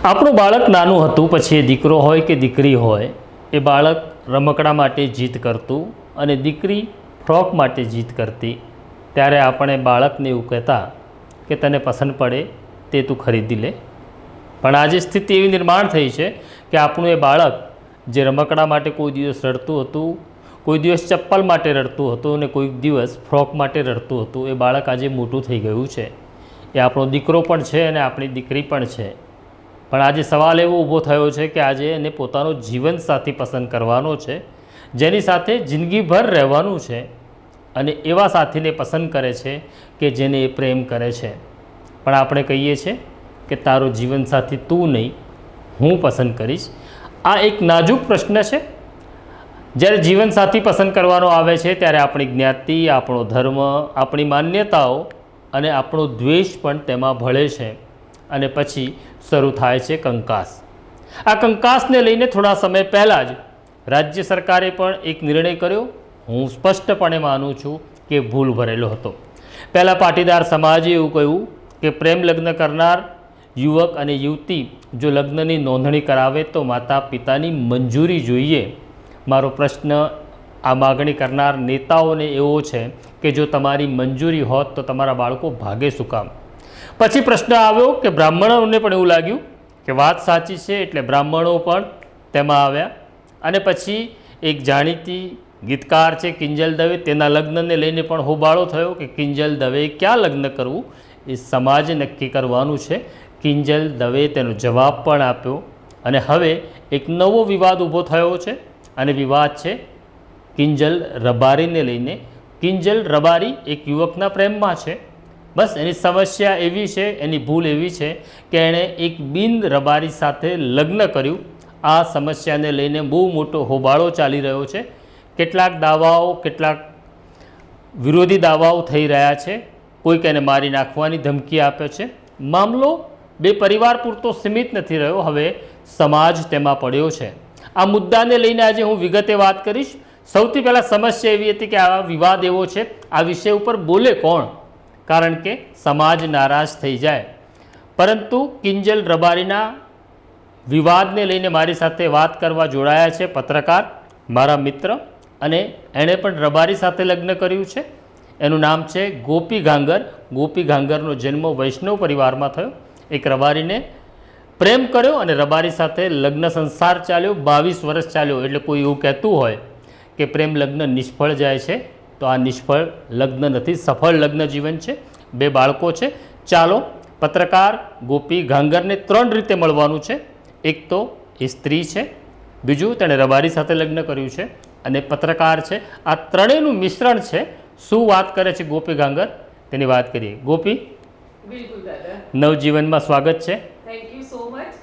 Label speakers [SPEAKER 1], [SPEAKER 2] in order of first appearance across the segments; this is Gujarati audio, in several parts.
[SPEAKER 1] આપણું બાળક નાનું હતું, પછી એ દીકરો હોય કે દીકરી હોય, એ બાળક રમકડા માટે જીદ કરતું અને દીકરી ફ્રોક માટે જીદ કરતી, ત્યારે આપણે બાળકને એવું કહેતા કે તને પસંદ પડે તે તું ખરીદી લે. પણ આજે સ્થિતિ એવી નિર્માણ થઈ છે કે આપણું એ બાળક જે રમકડા માટે કોઈ દિવસ રડતું હતું, કોઈ દિવસ ચપ્પલ માટે રડતું હતું અને કોઈ દિવસ ફ્રોક માટે રડતું હતું, એ બાળક આજે મોટું થઈ ગયું છે. એ આપણો દીકરો પણ છે અને આપણી દીકરી પણ છે. પણ આજે સવાલ એવો ઊભો થયો છે કે આજે એને પોતાનો જીવનસાથી પસંદ કરવાનો છે, જેની સાથે જિંદગીભર રહેવાનું છે, અને એવા સાથીને પસંદ કરે છે કે જેને એ પ્રેમ કરે છે. પણ આપણે કહીએ છીએ કે તારો જીવનસાથી તું નહીં, હું પસંદ કરીશ. આ એક નાજુક પ્રશ્ન છે. જ્યારે જીવનસાથી પસંદ કરવાનો આવે છે ત્યારે આપણી જ્ઞાતિ, આપણો ધર્મ, આપણી માન્યતાઓ અને આપણો દ્વેષ પણ તેમાં ભળે છે, અને પછી શરૂ થાય છે કંકાસ. આ કંકાસને લઈને થોડા સમય પહેલાં જ રાજ્ય સરકારે પણ એક નિર્ણય કર્યો. હું સ્પષ્ટપણે માનું છું કે ભૂલ ભરેલો હતો. પહેલાં પાટીદાર સમાજે એવું કહ્યું કે પ્રેમ લગ્ન કરનાર યુવક અને યુવતી જો લગ્નની નોંધણી કરાવે તો માતા પિતાની મંજૂરી જોઈએ. મારો પ્રશ્ન આ માગણી કરનાર નેતાઓને એવો છે કે જો તમારી મંજૂરી હોત તો તમારા બાળકો ભાગે શું કામ? પછી પ્રશ્ન આવ્યો કે બ્રાહ્મણોને પણ એવું લાગ્યું કે વાત સાચી છે, એટલે બ્રાહ્મણો પણ તેમાં આવ્યા. અને પછી એક જાણીતી ગીતકાર છે કિંજલ દવે, તેના લગ્નને લઈને પણ હોબાળો થયો કે કિંજલ દવે ક્યાં લગ્ન કરવું એ સમાજે નક્કી કરવાનું છે. કિંજલ દવે તેનો જવાબ પણ આપ્યો, અને હવે એક નવો વિવાદ ઊભો થયો છે, અને વિવાદ છે કિંજલ રબારીને લઈને. કિંજલ રબારી એક યુવકના પ્રેમમાં છે. બસ એની સમસ્યા એવી છે, એની ભૂલ એવી છે કે એણે એક બિન રબારી સાથે લગ્ન કર્યું. આ સમસ્યાને લઈને બહુ મોટો હોબાળો ચાલી રહ્યો છે. કેટલાક દાવાઓ, કેટલાક વિરોધી દાવાઓ થઈ રહ્યા છે. કોઈક એને મારી નાખવાની ધમકી આપે છે. મામલો બે પરિવાર પૂરતો સીમિત નથી રહ્યો, હવે સમાજ તેમાં પડ્યો છે. આ મુદ્દાને લઈને આજે હું વિગતે વાત કરીશ. સૌથી પહેલાં સમસ્યા એવી હતી કે આ વિવાદ એવો છે, આ વિષય ઉપર બોલે કોણ? કારણ કે સમાજ નારાજ થઈ જાય. પરંતુ કિંજલ રબારીના વિવાદને લઈને મારી સાથે વાત કરવા જોડાયા છે પત્રકાર, મારા મિત્ર, અને એણે પણ રબારી સાથે લગ્ન કર્યું છે. એનું નામ છે ગોપી ઘાંગર. ગોપી ઘાંગરનો જન્મ વૈષ્ણવ પરિવારમાં થયો. એક રબારીને પ્રેમ કર્યો અને રબારી સાથે લગ્ન સંસાર ચાલ્યો. 22 વર્ષ ચાલ્યો. એટલે કોઈ એવું કહેતું હોય કે પ્રેમ લગ્ન નિષ્ફળ જાય છે, તો આ નિષ્ફળ લગ્ન નથી, સફળ લગ્ન જીવન છે. 2 બાળકો છે. ચાલો, પત્રકાર ગોપી ઘાંગરને 3 રીતે મળવાનું છે. એક તો એ સ્ત્રી છે, બીજું તેણે રબારી સાથે લગ્ન કર્યું છે, અને પત્રકાર છે. આ ત્રણેયનું મિશ્રણ છે. શું વાત કરે છે ગોપી ઘાંગર તેની વાત કરીએ. ગોપી,
[SPEAKER 2] બિલકુલ દાદા,
[SPEAKER 1] નવજીવનમાં સ્વાગત છે.
[SPEAKER 2] Thank you so much.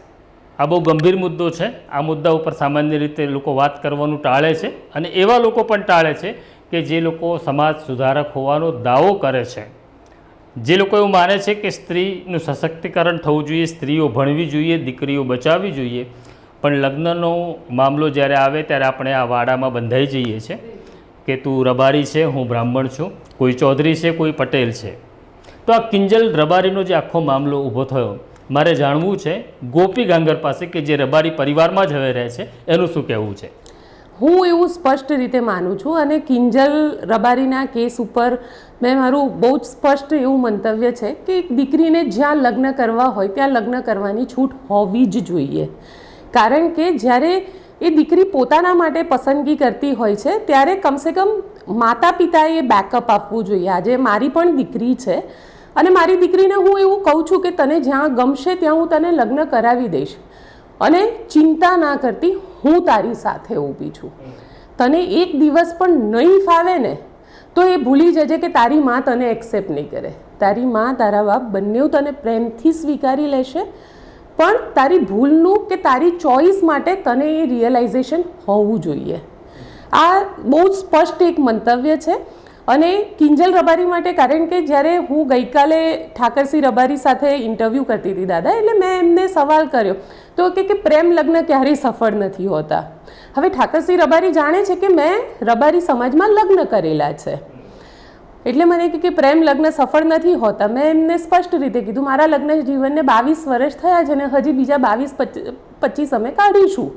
[SPEAKER 1] આ બહુ ગંભીર મુદ્દો છે. આ મુદ્દા ઉપર સામાન્ય રીતે લોકો વાત કરવાનું ટાળે છે, અને એવા લોકો પણ ટાળે છે કે જે લોકો સમાજ સુધારક હોવાનો દાવો કરે છે. જે લોકો એવું માને છે કે સ્ત્રીનું સશક્તિકરણ થવું જોઈએ, સ્ત્રીઓ ભણવી જોઈએ, દીકરીઓ બચાવવી જોઈએ, પણ લગ્નનો મામલો જ્યારે આવે ત્યારે આપણે આ વાડામાં બંધાઈ જઈએ છીએ કે તું રબારી છે, હું બ્રાહ્મણ છું, કોઈ ચૌધરી છે, કોઈ પટેલ છે. તો આ કિંજલ રબારીનો જે આખો મામલો ઊભો થયો, મારે જાણવું છે ગોપી ઘાંગર પાસે કે જે રબારી પરિવારમાં જ હવે રહે છે, એનું શું કહેવું છે?
[SPEAKER 2] હું એવું સ્પષ્ટ રીતે માનું છું, અને કિંજલ રબારીના કેસ ઉપર મેં મારું બહુ જ સ્પષ્ટ એવું મંતવ્ય છે કે એક દીકરીને જ્યાં લગ્ન કરવા હોય ત્યાં લગ્ન કરવાની છૂટ હોવી જ જોઈએ. કારણ કે જ્યારે એ દીકરી પોતાના માટે પસંદગી કરતી હોય છે ત્યારે કમસે કમ માતા પિતાએ બેકઅપ આપવું જોઈએ. આજે મારી પણ દીકરી છે, અને મારી દીકરીને હું એવું કહું છું કે તને જ્યાં ગમશે ત્યાં હું તને લગ્ન કરાવી દઈશ, અને ચિંતા ના કરતી, હું તારી સાથે ઊભી છું. તને એક દિવસ પણ નહીં ફાવે ને તો એ ભૂલી જજે કે તારી માં તને એક્સેપ્ટ નહીં કરે. તારી માં, તારા બાપ બંને તને પ્રેમથી સ્વીકારી લેશે, પણ તારી ભૂલનું કે તારી ચોઈસ માટે તને એ રિયલાઇઝેશન હોવું જોઈએ. આ બહુ જ સ્પષ્ટ એક મંતવ્ય છે. અને કિંજલ રબારી માટે, કારણ કે જ્યારે હું ગઈકાલે ઠાકરસિંહ રબારી સાથે ઇન્ટરવ્યૂ કરતી હતી દાદા, એટલે મેં એમને સવાલ કર્યો તો કે પ્રેમ લગ્ન ક્યારેય સફળ નથી હોતા. હવે ઠાકરસિંહ રબારી જાણે છે કે મેં રબારી સમાજમાં લગ્ન કરેલા છે. એટલે મને કે પ્રેમ લગ્ન સફળ નથી હોતા. મેં એમને સ્પષ્ટ રીતે કીધું મારા લગ્ન જીવનને 22 વર્ષ થયા છે અને હજી બીજા 22-25 અમે કાઢીશું.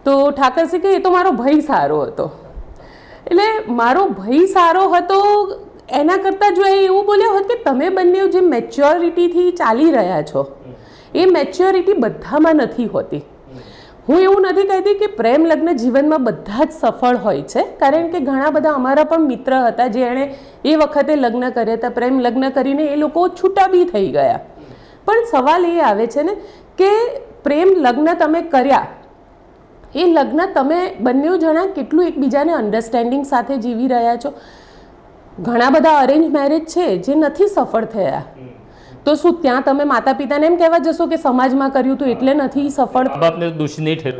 [SPEAKER 2] તો ઠાકરસિંહ કે એ તો મારો ભય સારો હતો. એટલે મારો ભય સારો હતો એના કરતાં જો એ એવું બોલ્યા હોત કે તમે બંને જે મેચ્યોરિટીથી ચાલી રહ્યા છો એ મેચ્યોરિટી બધામાં નથી હોતી. હું એવું નથી કહેતી કે પ્રેમ લગ્ન જીવનમાં બધા જ સફળ હોય છે, કારણ કે ઘણા બધા અમારા પણ મિત્ર હતા જેણે એ વખતે લગ્ન કર્યા હતા, પ્રેમ લગ્ન કરીને એ લોકો છૂટા બી થઈ ગયા. પણ સવાલ એ આવે છે ને કે પ્રેમ લગ્ન તમે કર્યા, એ લગ્ન તમે બંને જણા કેટલું એકબીજાને અન્ડરસ્ટેન્ડિંગ સાથે જીવી રહ્યા છો. ઘણા બધા અરેન્જ મેરેજ છે જે નથી સફળ થયા, તો શું ત્યાં તમે માતા પિતાને એમ કહેવા જશો કે સમાજમાં કર્યું હતું એટલે નથી સફળ?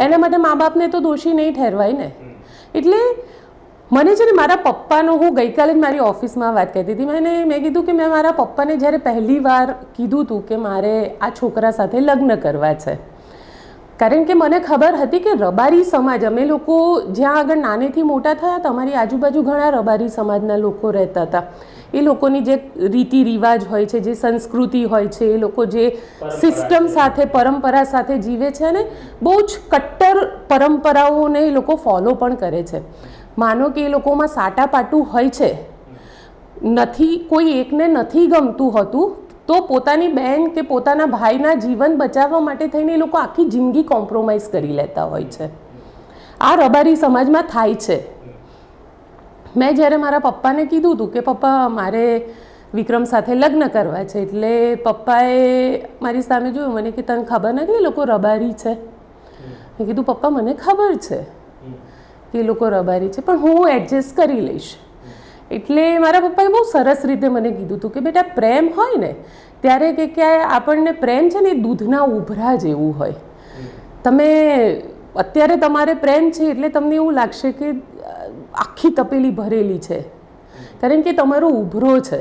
[SPEAKER 2] એના માટે મા બાપને તો દોષી નહીં ઠેરવાય ને. એટલે મને છે ને મારા પપ્પાનો, હું ગઈકાલે જ મારી ઓફિસમાં વાત કરતી હતી, મેં કીધું કે મેં મારા પપ્પાને જ્યારે પહેલી વાર કીધું હતું કે મારે આ છોકરા સાથે લગ્ન કરવા છે, કારણ કે મને ખબર હતી કે રબારી સમાજ, અમે લોકો જ્યાં આગળ નાનેથી મોટા થયા હતા, અમારી આજુબાજુ ઘણા રબારી સમાજના લોકો રહેતા હતા. એ લોકોની જે રીતિ રિવાજ હોય છે, જે સંસ્કૃતિ હોય છે, એ લોકો જે સિસ્ટમ સાથે, પરંપરા સાથે જીવે છે અને બહુ જ કટ્ટર પરંપરાઓને એ લોકો ફોલો પણ કરે છે. માનો કે એ લોકોમાં સાટાપાટું હોય છે, નથી કોઈ એકને નથી ગમતું હોતું તો પોતાની બહેન કે પોતાના ભાઈના જીવન બચાવવા માટે થઈને એ લોકો આખી જિંદગી કોમ્પ્રોમાઇઝ કરી લેતા હોય છે. આ રબારી સમાજમાં થાય છે. મેં જ્યારે મારા પપ્પાને કીધું હતું કે પપ્પા મારે વિક્રમ સાથે લગ્ન કરવા છે, એટલે પપ્પાએ મારી સામે જોયું, મને કે તને ખબર નથી એ લોકો રબારી છે? મેં કીધું પપ્પા મને ખબર છે કે એ લોકો રબારી છે, પણ હું એડજસ્ટ કરી લઈશ. એટલે મારા પપ્પાએ બહુ સરસ રીતે મને કીધું હતું કે બેટા પ્રેમ હોય ને ત્યારે કે ક્યાંય આપણને પ્રેમ છે ને એ દૂધના ઉભરા જેવું હોય. તમે અત્યારે તમારે પ્રેમ છે એટલે તમને એવું લાગશે કે આખી તપેલી ભરેલી છે, કારણ કે તમારો ઉભરો છે.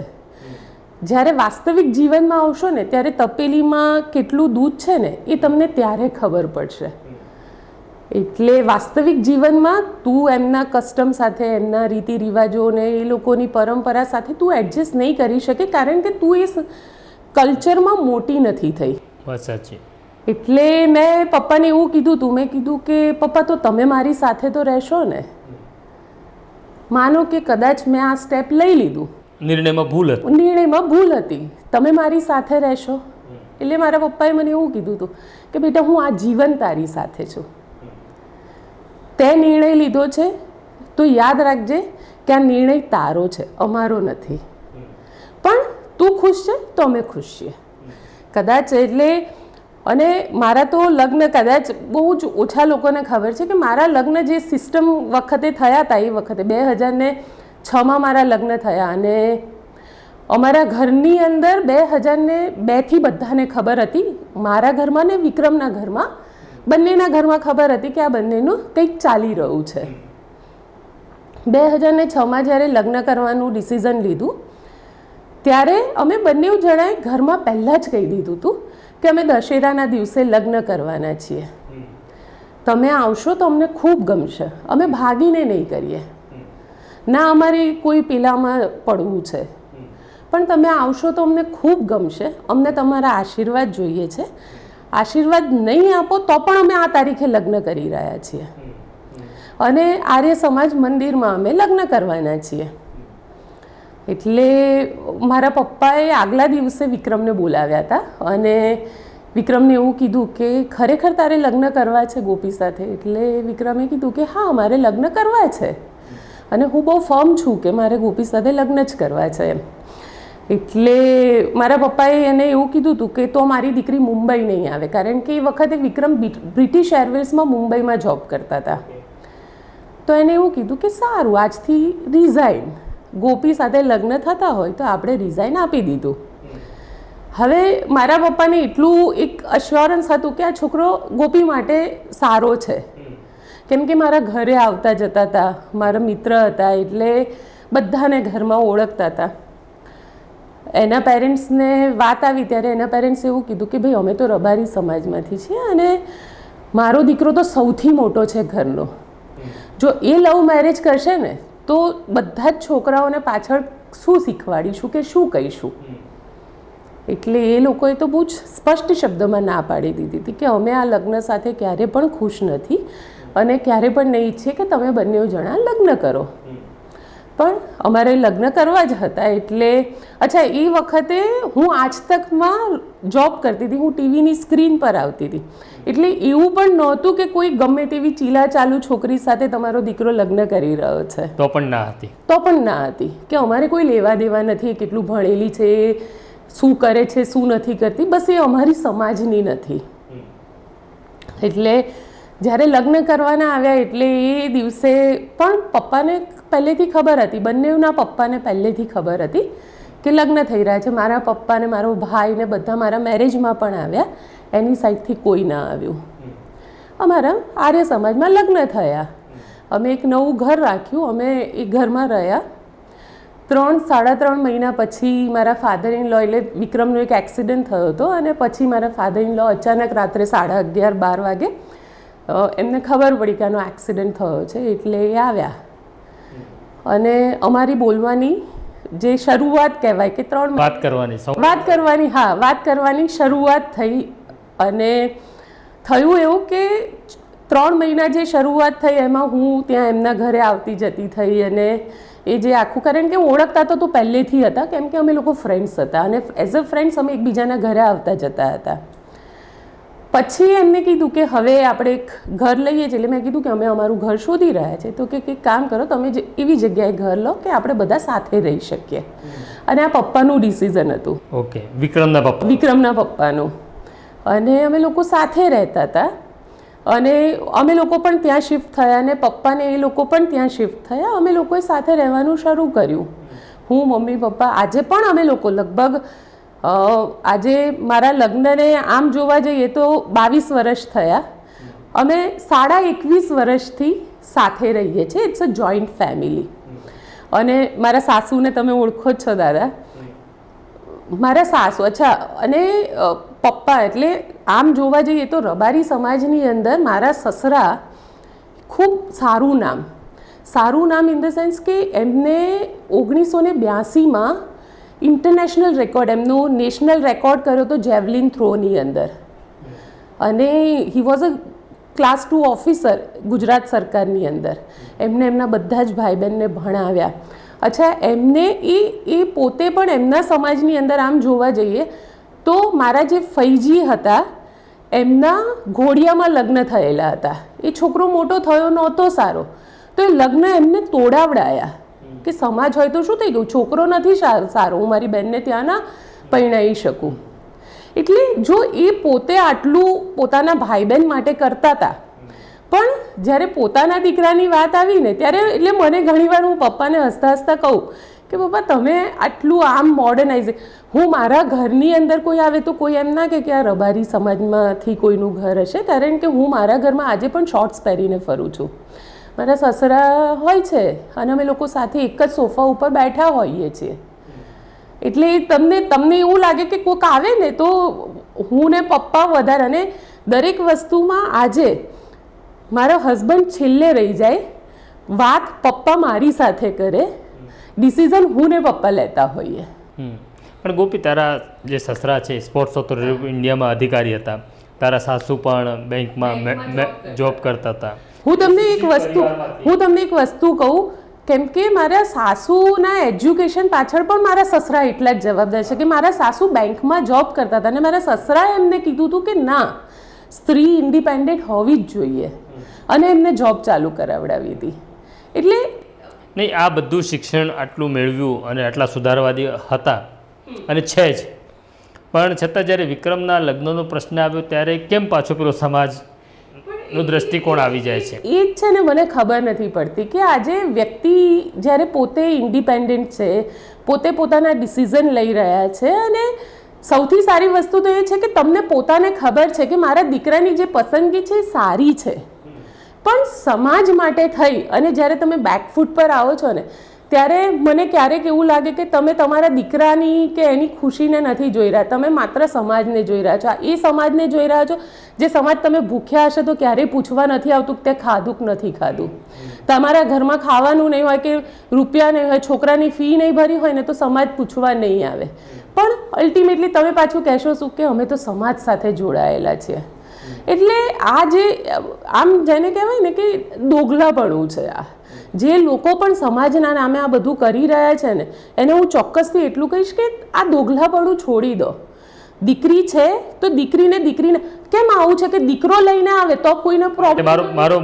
[SPEAKER 2] જ્યારે વાસ્તવિક જીવનમાં આવશો ને ત્યારે તપેલીમાં કેટલું દૂધ છે ને એ તમને ત્યારે ખબર પડશે. એટલે વાસ્તવિક જીવનમાં તું એમના કસ્ટમ સાથે, એમના રીતિ રિવાજોને એ લોકોની પરંપરા સાથે તું એડજસ્ટ નહીં કરી શકે, કારણ કે તું એ કલ્ચરમાં મોટી નથી થઈ.
[SPEAKER 1] સાચી.
[SPEAKER 2] એટલે મેં પપ્પાને એવું કીધું હતું, મેં કીધું કે પપ્પા તો તમે મારી સાથે તો રહેશો ને? માનો કે કદાચ મેં આ સ્ટેપ લઈ લીધું, નિર્ણયમાં ભૂલ હતી, તમે મારી સાથે રહેશો? એટલે મારા પપ્પાએ મને એવું કીધું હતું કે બેટા હું આ જીવન તારી સાથે છું, તે નિર્ણય લીધો છે તો યાદ રાખજે કે આ નિર્ણય તારો છે, અમારો નથી. પણ તું ખુશ છે તો અમે ખુશ છીએ. કદાચ એટલે અને મારા તો લગ્ન કદાચ બહુ જ ઓછા લોકોને ખબર છે કે મારા લગ્ન જે સિસ્ટમ વખતે થયા હતા, એ વખતે 2006માં મારા લગ્ન થયા અને અમારા ઘરની અંદર 2002થી બધાને ખબર હતી, મારા ઘરમાં ને વિક્રમના ઘરમાં, બંનેના ઘરમાં ખબર હતી કે આ બંનેનું કંઈક ચાલી રહ્યું છે. 2006માં જ્યારે લગ્ન કરવાનું ડિસિઝન લીધું ત્યારે અમે બંને જણાએ ઘરમાં પહેલાં જ કહી દીધું હતું કે અમે દશેરાના દિવસે લગ્ન કરવાના છીએ. તમે આવશો તો અમને ખૂબ ગમશે, અમે ભાગીને નહીં કરીએ, ના અમારે કોઈ પેલામાં પડવું છે, પણ તમે આવશો તો અમને ખૂબ ગમશે, અમને તમારા આશીર્વાદ જોઈએ છે. આશીર્વાદ નહીં આપો તો પણ અમે આ તારીખે લગ્ન કરી રહ્યા છીએ અને આર્ય સમાજ મંદિરમાં અમે લગ્ન કરવાના છીએ. એટલે મારા પપ્પાએ આગલા દિવસે વિક્રમને બોલાવ્યા હતા અને વિક્રમને એવું કીધું કે ખરેખર તારે લગ્ન કરવા છે ગોપી સાથે? એટલે વિક્રમે કીધું કે હા મારે લગ્ન કરવા છે અને હું બહુ ફર્મ છું કે મારે ગોપી સાથે લગ્ન જ કરવા છે એમ. એટલે મારા પપ્પાએ એને એવું કીધું હતું કે તો મારી દીકરી મુંબઈ નહીં આવે, કારણ કે એ વખતે વિક્રમ બ્રિટિશ એરવેઝમાં મુંબઈમાં જોબ કરતા હતા. તો એને એવું કીધું કે સારું આજથી રિઝાઇન, ગોપી સાથે લગ્ન થતા હોય તો આપણે રિઝાઇન આપી દીધું. હવે મારા પપ્પાને એટલું એક અશ્યોરન્સ હતું કે આ છોકરો ગોપી માટે સારો છે, કેમ કે મારા ઘરે આવતા જતા હતા, મારા મિત્ર હતા, એટલે બધાને ઘરમાં ઓળખતા હતા. એના પેરેન્ટ્સને વાત આવી ત્યારે એના પેરેન્ટ્સે એવું કીધું કે ભાઈ અમે તો રબારી સમાજમાંથી છીએ અને મારો દીકરો તો સૌથી મોટો છે ઘરનો, જો એ લવ મેરેજ કરશે ને તો બધા જ છોકરાઓને પાછળ શું શીખવાડીશું કે શું કહીશું. એટલે એ લોકોએ તો બહુ જ સ્પષ્ટ શબ્દોમાં ના પાડી દીધી હતી કે અમે આ લગ્ન સાથે ક્યારે પણ ખુશ નથી અને ક્યારે પણ નહીં ઈચ્છીએ કે તમે બંને જણા લગ્ન કરો. પણ અમારે લગ્ન કરવા જ હતા. એટલે અચ્છા, એ વખતે હું આજ તકમાં જોબ કરતી હતી, હું ટીવીની સ્ક્રીન પર આવતી હતી. એટલે એવું પણ નહોતું કે કોઈ ગમે તેવી ચીલા ચાલુ છોકરી સાથે તમારો દીકરો લગ્ન કરી રહ્યો છે.
[SPEAKER 1] તો પણ ના હતી.
[SPEAKER 2] તો પણ ના હતી કે અમારે કોઈ લેવા દેવા નથી, કેટલું ભણેલી છે, શું કરે છે, શું નથી કરતી, બસ એ અમારી સમાજની નથી. એટલે જ્યારે લગ્ન કરવાના આવ્યા એટલે એ દિવસે પણ પપ્પાને પહેલેથી ખબર હતી, બંનેના પપ્પાને પહેલેથી ખબર હતી કે લગ્ન થઈ રહ્યા છે. મારા પપ્પાને, મારો ભાઈ ને બધા મારા મેરેજમાં પણ આવ્યા, એની સાઈડથી કોઈ ના આવ્યું. અમારા આર્ય સમાજમાં લગ્ન થયા, અમે એક નવું ઘર રાખ્યું, અમે એ ઘરમાં રહ્યા. 3-3.5 મહિના પછી મારા ફાધર ઇન લો, એટલે વિક્રમનો એક એક્સિડન્ટ થયો હતો અને પછી મારા ફાધર ઇન લો અચાનક રાત્રે 11:30-12 વાગે એમને ખબર પડી કે આનો એક્સિડન્ટ થયો છે. એટલે એ આવ્યા અને અમારી બોલવાની જે શરૂઆત કહેવાય કે વાત કરવાની શરૂઆત થઈ. અને થયું એવું કે 3 મહિના જે શરૂઆત થઈ એમાં હું ત્યાં એમના ઘરે આવતી જતી થઈ અને એ જે આખું, કારણ કે ઓળખતા તો પહેલેથી હતા કેમ કે અમે લોકો ફ્રેન્ડ્સ હતા અને એઝ અ ફ્રેન્ડ્સ અમે એકબીજાના ઘરે આવતા જતા હતા. પછી એમને કીધું કે હવે આપણે એક ઘર લઈએ છીએ. એટલે મેં કીધું કે અમે અમારું ઘર શોધી રહ્યા છીએ. તો કે કામ કરો, તમે એવી જગ્યાએ ઘર લો કે આપણે બધા સાથે રહી શકીએ. અને આ પપ્પાનું ડિસિઝન હતું.
[SPEAKER 1] ઓકે, વિક્રમના પપ્પાનું. અને અમે લોકો સાથે રહેતા હતા અને અમે લોકો પણ ત્યાં શિફ્ટ થયા અને પપ્પાને એ લોકો પણ ત્યાં શિફ્ટ થયા. અમે લોકોએ સાથે રહેવાનું શરૂ કર્યું, હું, મમ્મી, પપ્પા. આજે પણ અમે લોકો લગભગ આજે મારા લગ્નને આમ જોવા જઈએ તો 22 વર્ષ થયા. અમે 21.5 વર્ષથી સાથે રહીએ છીએ. It's a joint family. અને મારા સાસુને તમે ઓળખો જ છો દાદા, મારા સાસુ. અચ્છા, અને પપ્પા, એટલે આમ જોવા જઈએ તો રબારી સમાજની અંદર મારા સસરા ખૂબ સારું નામ ઇન ધ સેન્સ કે એમને 1982માં ઇન્ટરનેશનલ રેકોર્ડ, એમનો નેશનલ રેકોર્ડ કર્યો હતો જેવલિન થ્રોની અંદર. અને he was a class 2 officer Gujarat સરકારની અંદર. એમને એમના બધા જ ભાઈ બહેનને ભણાવ્યા. અચ્છા, એમને એ પોતે પણ એમના સમાજની અંદર આમ જોવા જઈએ તો મારા જે ફૈજી હતા એમના ઘોડિયામાં લગ્ન થયેલા હતા. એ છોકરો મોટો થયો નહોતો સારો, તો એ લગ્ન એમને તોડાવડાયા કે સમાજ હોય તો શું થઈ ગયું, છોકરો નથી સારો, હું મારી બહેનને ત્યાં ના પરણાવી શકું. એટલે જો એ પોતે આટલું પોતાના ભાઈ બહેન માટે કરતા હતા, પણ જ્યારે પોતાના દીકરાની વાત આવી ને ત્યારે, એટલે મને ઘણીવાર હું પપ્પાને હસતા હસતા કહું કે પપ્પા તમે આટલું આમ મોડર્નાઇઝ, હું મારા ઘરની અંદર કોઈ આવે તો કોઈ એમ ના કે આ રબારી સમાજમાંથી કોઈનું ઘર હશે, કારણ કે હું મારા ઘરમાં આજે પણ શોર્ટ્સ પહેરીને ફરું છું. મારા સસરા હોય છે અને અમે લોકો સાથે એક જ સોફા ઉપર બેઠા હોઈએ છીએ. એટલે તમને એવું લાગે કે કોઈક આવે ને તો હું ને પપ્પા વધારે. અને દરેક વસ્તુમાં આજે મારો હસબન્ડ છેલ્લે રહી જાય, વાત પપ્પા મારી સાથે કરે, ડિસિઝન હું ને પપ્પા લેતા હોઈએ. પણ ગોપી, તારા જે સસરા છે સ્પોર્ટ્સ ઓથોરિટી ઓફ ઇન્ડિયામાં અધિકારી હતા, તારા સાસુ પણ બેંકમાં જોબ કરતા હતા.
[SPEAKER 2] હું તમને એક વસ્તુ કહું, કેમ કે મારા સાસુના એજ્યુકેશન પાછળ પણ મારા સસરા એટલા જ જવાબદાર છે કે મારા સાસુ બેંકમાં જોબ કરતા હતા અને મારા સસરાએ એમને કીધું હતું કે ના, સ્ત્રી ઇન્ડિપેન્ડન્ટ હોવી જ જોઈએ અને એમને જોબ ચાલુ કરાવડાવી હતી. એટલે
[SPEAKER 1] નહીં, આ બધું શિક્ષણ આટલું મેળવ્યું અને આટલા સુધારવાદી હતા અને છે જ, પણ છતાં જ્યારે વિક્રમના લગ્નનો પ્રશ્ન આવ્યો ત્યારે કેમ પાછો પેલો સમાજનો દૃષ્ટિકોણ આવી જાય છે?
[SPEAKER 2] એ જ છે ને, મને ખબર નથી પડતી કે આજે વ્યક્તિ જ્યારે પોતે ઇન્ડિપેન્ડન્ટ છે, પોતે પોતાના ડિસિઝન લઈ રહ્યા છે, અને સૌથી સારી વસ્તુ તો એ છે કે તમને પોતાને ખબર છે કે મારા દીકરાની જે પસંદગી છે એ સારી છે, પણ સમાજ માટે થઈ અને જ્યારે તમે બેકફૂટ પર આવો છો ને ત્યારે મને ક્યારેક એવું લાગે કે તમે તમારા દીકરાની કે એની ખુશીને નથી જોઈ રહ્યા, તમે માત્ર સમાજને જોઈ રહ્યા છો. એ સમાજને જોઈ રહ્યા છો જે સમાજ તમે ભૂખ્યા હશે તો ક્યારેય પૂછવા નથી આવતું કે તે ખાધું કે નથી ખાધું. તમારા ઘરમાં ખાવાનું નહીં હોય કે રૂપિયા નહીં હોય, છોકરાની ફી નહીં ભરી હોય ને તો સમાજ પૂછવા નહીં આવે. પણ અલ્ટિમેટલી તમે પાછું કહેશો શું કે અમે તો સમાજ સાથે જોડાયેલા છીએ. એટલે આ જે આમ જેને કહેવાય ને કે દોગલાપણું છે, આ જે લોકો પણ સમાજના નામે આ બધું કરી રહ્યા છે ને એને હું ચોક્કસથી એટલું કહીશ કે આ દોગલાપણું છોડી દો. દીકરી છે તો દીકરીને કેમ આવું છે કે દીકરો લઈને આવે તો કોઈને પ્રોબ્લેમ.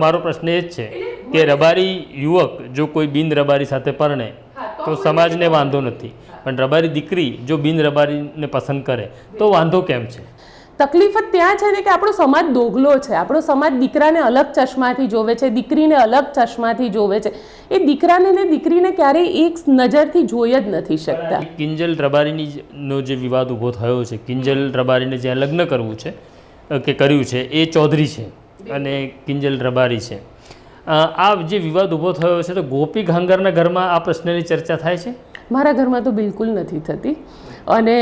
[SPEAKER 1] મારો પ્રશ્ન એ જ છે કે રબારી યુવક જો કોઈ બિન રબારી સાથે પરણે તો સમાજને વાંધો નથી, પણ રબારી દીકરી જો બિન રબારીને પસંદ કરે તો વાંધો કેમ છે?
[SPEAKER 2] તકલીફ જ ત્યાં છે ને કે આપણો સમાજ દોગલો છે. આપણો સમાજ દીકરાને અલગ ચશ્માથી જોવે છે, દીકરીને અલગ ચશ્માથી જોવે છે. એ દીકરાને ને દીકરીને ક્યારેય એક નજરથી જોઈ જ નથી શકતા.
[SPEAKER 1] કિંજલ રબારીનો જે વિવાદ ઊભો થયો છે, કિંજલ રબારીને જ્યાં લગ્ન કરવું છે કે કર્યું છે એ ચૌધરી છે અને કિંજલ રબારી છે. આ જે વિવાદ ઊભો થયો છે તો ગોપી ઘાંગરના ઘરમાં આ પ્રશ્નની ચર્ચા થાય છે?
[SPEAKER 2] મારા ઘરમાં તો બિલકુલ નથી થતી. અને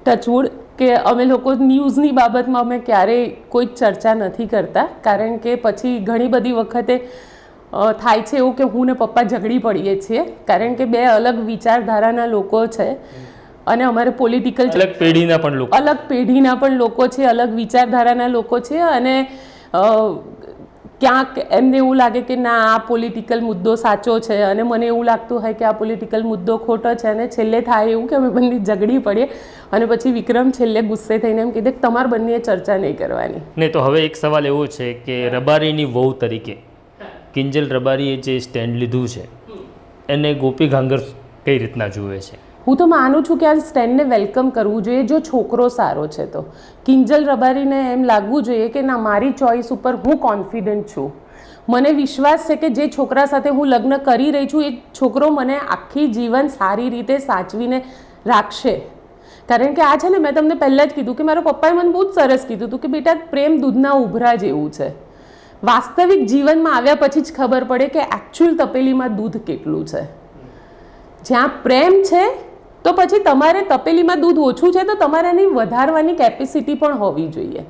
[SPEAKER 2] ટચવુડ કે અમે લોકો ન્યૂઝની બાબતમાં અમે ક્યારેય કોઈ ચર્ચા નથી કરતા, કારણ કે પછી ઘણી બધી વખતે થાય છે એવું કે હું ને પપ્પા ઝઘડી પડીએ છીએ, કારણ કે બે અલગ વિચારધારાના લોકો છે અને અમારે પોલિટિકલ
[SPEAKER 1] અલગ પેઢીના
[SPEAKER 2] પણ લોકો છે, અલગ વિચારધારાના લોકો છે. અને ક્યાંક એમને એવું લાગે કે ના આ પોલિટિકલ મુદ્દો સાચો છે અને મને એવું લાગતું હોય કે આ પોલિટિકલ મુદ્દો ખોટો છે, અને છેલ્લે થાય એવું કે અમે બંને ઝઘડી પડીએ અને પછી વિક્રમ છેલ્લે ગુસ્સે થઈને એમ કીધે કે તમારે બંનેએ ચર્ચા નહીં કરવાની.
[SPEAKER 1] નહીં તો હવે એક સવાલ એવો છે કે રબારીની વહુ તરીકે કિંજલ રબારીએ જે સ્ટેન્ડ લીધું છે એને ગોપી ઘાંગર કઈ રીતના જુએ છે?
[SPEAKER 2] હું તો માનું છું કે આ સ્ટેન્ડને વેલકમ કરવું જોઈએ જો છોકરો સારો છે તો. કિંજલ રબારીને એમ લાગવું જોઈએ કે ના, મારી ચોઈસ ઉપર હું કોન્ફિડન્ટ છું, મને વિશ્વાસ છે કે જે છોકરા સાથે હું લગ્ન કરી રહી છું એ છોકરો મને આખી જીવન સારી રીતે સાચવીને રાખશે. કારણ કે આ છે ને, મેં તમને પહેલાં જ કીધું કે મારા પપ્પાએ મને બહુ જ સરસ કીધું હતું કે બેટા પ્રેમ દૂધના ઉભરા જેવું છે. વાસ્તવિક જીવનમાં આવ્યા પછી જ ખબર પડે કે એકચ્યુઅલ તપેલીમાં દૂધ કેટલું છે. જ્યાં પ્રેમ છે તો પછી તમારે તપેલીમાં દૂધ ઓછું છે તો તમારે એની વધારવાની કેપેસિટી પણ હોવી જોઈએ.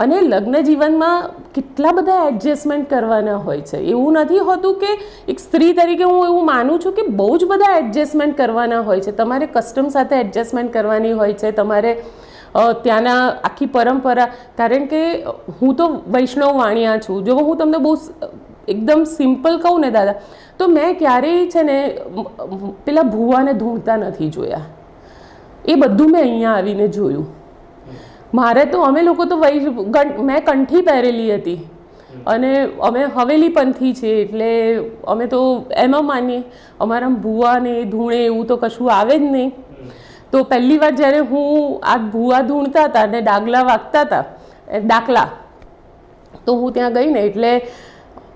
[SPEAKER 2] અને લગ્ન જીવનમાં કેટલા બધા એડજસ્ટમેન્ટ કરવાના હોય છે. એવું નથી હોતું કે એક સ્ત્રી તરીકે હું એવું માનું છું કે બહુ જ બધા એડજસ્ટમેન્ટ કરવાના હોય છે. તમારે કસ્ટમ સાથે એડજસ્ટમેન્ટ કરવાની હોય છે, તમારે ત્યાંના આખી પરંપરા. કારણ કે હું તો વૈષ્ણવ વાણિયા છું. જો હું તમને બહુ એકદમ સિમ્પલ કહું ને દાદા, તો મેં ક્યારેય છે ને પેલા ભૂવાને ધૂણતા નથી જોયા. એ બધું મેં અહીંયા આવીને જોયું. મારે તો અમે લોકો તો મેં કંઠી પહેરેલી હતી અને અમે હવેલી પંથી છે એટલે અમે તો એમાં માનીએ અમારા ભૂવાને ધૂણે એવું તો કશું આવે જ નહીં. તો પહેલી વાર જ્યારે હું આ ભૂવા ધૂણતા હતા અને ડાગલા વાગતા હતા, ડાકલા, તો હું ત્યાં ગઈ ને એટલે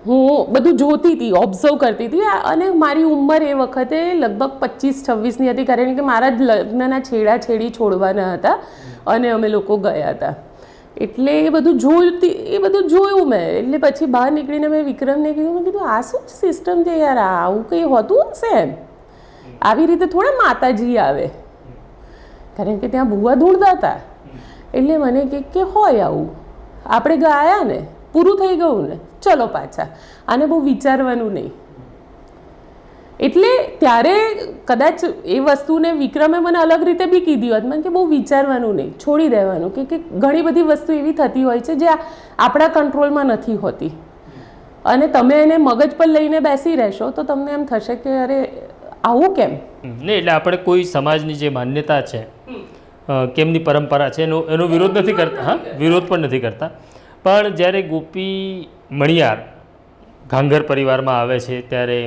[SPEAKER 2] હું બધું જોતી હતી, ઓબ્ઝર્વ કરતી હતી. અને મારી ઉંમર એ વખતે લગભગ 25-26ની હતી, કારણ કે મારા જ લગ્નના છેડી છોડવાના હતા અને અમે લોકો ગયા હતા. એટલે એ બધું જોયું મેં. એટલે પછી બહાર નીકળીને મેં વિક્રમને કીધું આ શું સિસ્ટમ છે યાર, આવું કંઈ હોતું હશે એમ? આવી રીતે થોડા માતાજી આવે, કારણ કે ત્યાં ભૂવા ધૂણતા હતા. એટલે મને કે હોય આવું, આપણે ગયા ને, પૂરું થઈ ગયું ને, ચલો પાછા, આને બહુ વિચારવાનું નહીં. એટલે ત્યારે કદાચ એ વસ્તુને વિક્રમે મને અલગ રીતે બી કીધી હોત, મને કે બહુ વિચારવાનું નહીં, છોડી દેવાનું, કે ઘણી બધી વસ્તુ એવી થતી હોય છે જે આપણા કંટ્રોલમાં નથી હોતી અને તમે એને મગજ પર લઈને બેસી રહેશો તો તમને એમ થશે કે અરે આવું કેમ.
[SPEAKER 1] નહીં, એટલે આપણે કોઈ સમાજની જે માન્યતા છે, કેમની પરંપરા છે એનો વિરોધ નથી કરતા. હા, વિરોધ પણ નથી કરતા. પણ જ્યારે ગોપી મણિયાર ઘાંગર પરિવારમાં આવે છે ત્યારે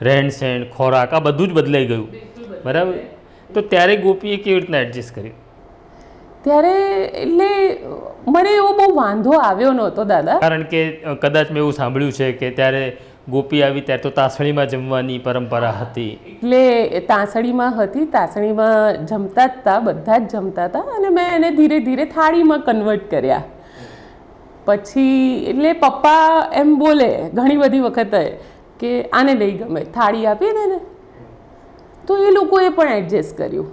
[SPEAKER 1] રહેણ સહેણ, ખોરાક આ બધું જ બદલાઈ ગયું, બરાબર? તો ત્યારે ગોપીએ કેવી રીતના એડજસ્ટ કર્યું?
[SPEAKER 2] ત્યારે એટલે મને એવો બહુ વાંધો આવ્યો નહોતો દાદા, કારણ
[SPEAKER 1] કે કદાચ મેં એવું સાંભળ્યું છે કે ત્યારે ગોપી આવી ત્યારે તો તાસળીમાં જમવાની પરંપરા હતી.
[SPEAKER 2] એટલે તાસળીમાં હતી, તાસળીમાં જમતા જ હતા, બધા જ જમતા હતા અને મેં એને ધીરે ધીરે થાળીમાં કન્વર્ટ કર્યા. પછી એટલે પપ્પા એમ બોલે ઘણી બધી વખત કે આને નહીં ગમે, થાળી આપીએ ને તો એ લોકોએ પણ એડજસ્ટ કર્યું.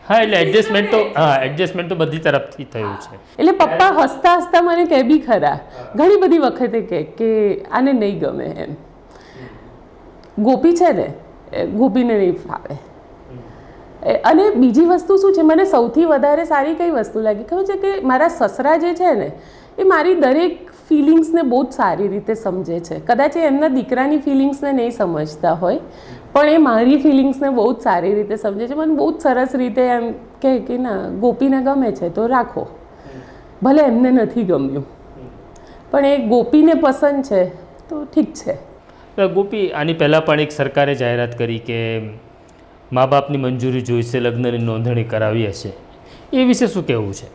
[SPEAKER 1] હા, એટલે એડજસ્ટમેન્ટ તો બધી તરફથી થયું છે.
[SPEAKER 2] એટલે પપ્પા હસતા હસતા મને કહે બી ખરા ઘણી બધી વખતે કે આને નહીં ગમે એમ. ગોપી છે ને, ગોપીને નહીં ફાવે. અને બીજી વસ્તુ શું છે, મને સૌથી વધારે સારી કઈ વસ્તુ લાગી ખબર છે કે મારા સસરા જે છે ને એ મારી દરેક ફિલિંગ્સને બહુ જ સારી રીતે સમજે છે. કદાચ એ એમના દીકરાની ફિલિંગ્સને નહીં સમજતા હોય, પણ એ મારી ફિલિંગ્સને બહુ જ સારી રીતે સમજે છે. મને બહુ જ સરસ રીતે એમ કહે કે ના, ગોપીને ગમે છે તો રાખો, ભલે એમને નથી ગમ્યું પણ એ ગોપીને પસંદ છે તો ઠીક છે.
[SPEAKER 1] ગોપી, આની પહેલાં પણ એક સરકારે જાહેરાત કરી કે મા બાપની મંજૂરી જોઈશે, લગ્નની નોંધણી કરાવી હશે. એ વિશે શું કહેવું છે?